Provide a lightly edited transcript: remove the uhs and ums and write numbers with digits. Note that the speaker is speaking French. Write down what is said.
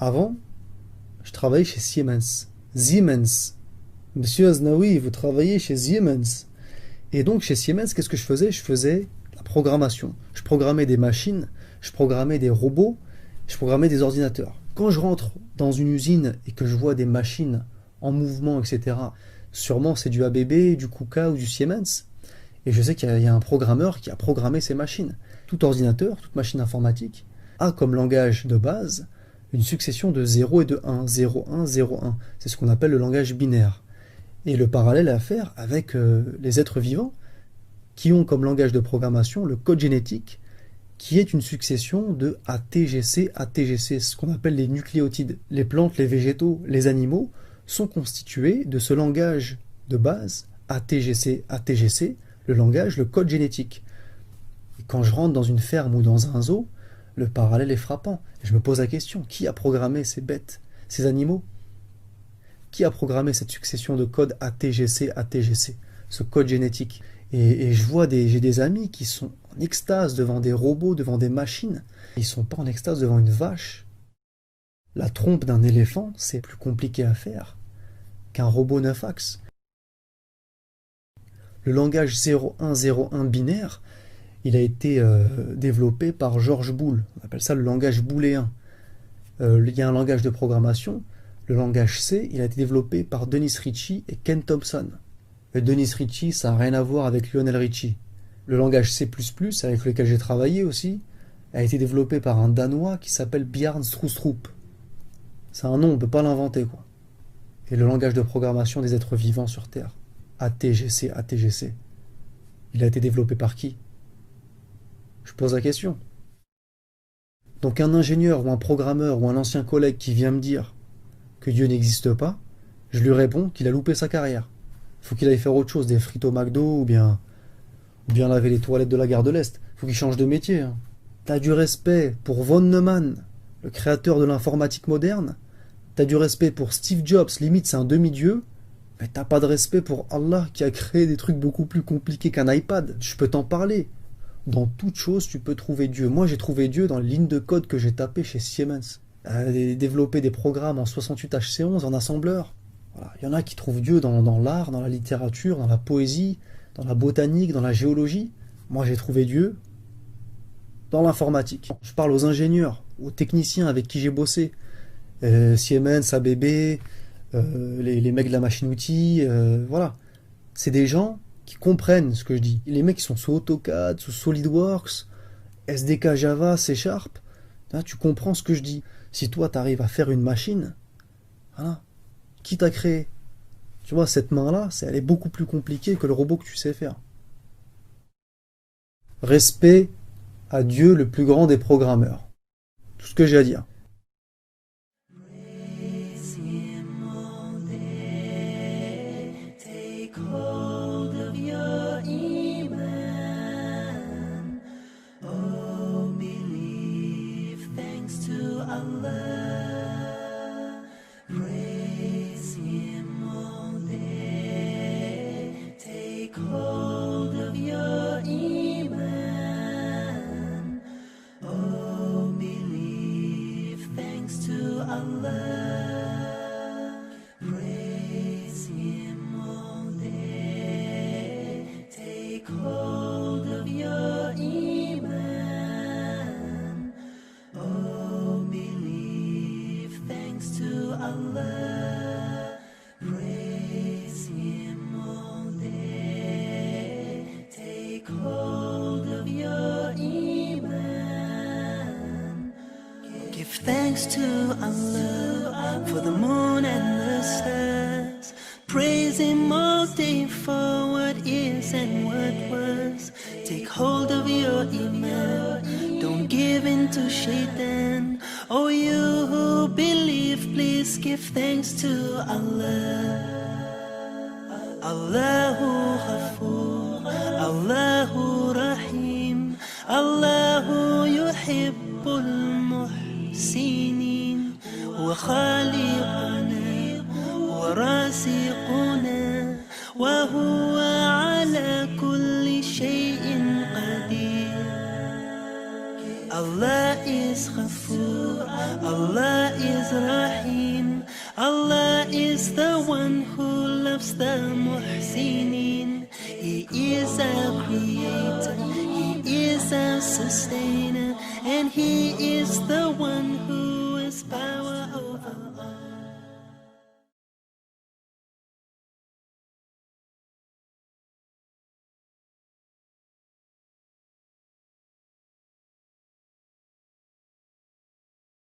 Avant, je travaillais chez Siemens. Siemens. Monsieur Aznaoui, vous travaillez chez Siemens. Et donc, chez Siemens, qu'est-ce que je faisais? Je faisais la programmation. Je programmais des machines, je programmais des robots, je programmais des ordinateurs. Quand je rentre dans une usine et que je vois des machines en mouvement, etc., sûrement c'est du ABB, du KUKA ou du Siemens. Et je sais qu'il y a un programmeur qui a programmé ces machines. Tout ordinateur, toute machine informatique, a comme langage de base une succession de 0 et de 1, 0, 1, 0, 1. C'est ce qu'on appelle le langage binaire. Et le parallèle à faire avec les êtres vivants, qui ont comme langage de programmation le code génétique, qui est une succession de ATGC, ATGC, ce qu'on appelle les nucléotides. Les plantes, les végétaux, les animaux sont constitués de ce langage de base, ATGC, ATGC, le langage, le code génétique. Et quand je rentre dans une ferme ou dans un zoo, le parallèle est frappant. Je me pose la question, qui a programmé ces bêtes, ces animaux? Qui a programmé cette succession de codes ATGC, ATGC, ce code génétique? Et je vois j'ai des amis qui sont en extase devant des robots, devant des machines. Ils sont pas en extase devant une vache. La trompe d'un éléphant, c'est plus compliqué à faire qu'un robot 9 axes. Le langage 0101 binaire, il a été développé par George Boole. On appelle ça le langage booléen. Il y a un langage de programmation. Le langage C, il a été développé par Dennis Ritchie et Ken Thompson. Et Dennis Ritchie, ça n'a rien à voir avec Lionel Richie. Le langage C++, avec lequel j'ai travaillé aussi, a été développé par un Danois qui s'appelle Bjarne Stroustrup. C'est un nom, on ne peut pas l'inventer, quoi. Et le langage de programmation des êtres vivants sur Terre, ATGC, ATGC, il a été développé par qui? Je pose la question. Donc un ingénieur ou un programmeur ou un ancien collègue qui vient me dire que Dieu n'existe pas, je lui réponds qu'il a loupé sa carrière. Il faut qu'il aille faire autre chose, des frites au McDo ou bien laver les toilettes de la gare de l'Est. Il faut qu'il change de métier. Hein. T'as du respect pour von Neumann, le créateur de l'informatique moderne. T'as du respect pour Steve Jobs, limite c'est un demi-dieu. Mais t'as pas de respect pour Allah qui a créé des trucs beaucoup plus compliqués qu'un iPad. Je peux t'en parler. Dans toute chose, tu peux trouver Dieu. Moi, j'ai trouvé Dieu dans les lignes de code que j'ai tapées chez Siemens. Développer des programmes en 68HC11 en assembleur. Voilà. Il y en a qui trouvent Dieu dans l'art, dans la littérature, dans la poésie, dans la botanique, dans la géologie. Moi, j'ai trouvé Dieu dans l'informatique. Je parle aux ingénieurs, aux techniciens avec qui j'ai bossé. Siemens, ABB, les mecs de la machine-outil, voilà. C'est des gens qui comprennent ce que je dis. Les mecs qui sont sous AutoCAD, sous SolidWorks, SDK Java, C Sharp, là, tu comprends ce que je dis. Si toi, tu arrives à faire une machine, voilà, qui t'a créé? Tu vois, cette main-là, elle est beaucoup plus compliquée que le robot que tu sais faire. Respect à Dieu, le plus grand des programmeurs. Tout ce que j'ai à dire. Thanks to Allah for the moon and the stars. Praise Him all day for what is and what was. Take hold of your iman, don't give in to shaitan. Oh, you who believe, please give thanks to Allah. Allahu Ghafoor, Allahu Rahim, Allahu Yuhibbul سنين وخالقنا ورازقنا وهو على كل شيء قدير. Allah is Ghafoor, Allah is is Rahim. Allah is the one who loves the Muhsinin. He is our creator, He is our sustainer, and He is the one who has power over all.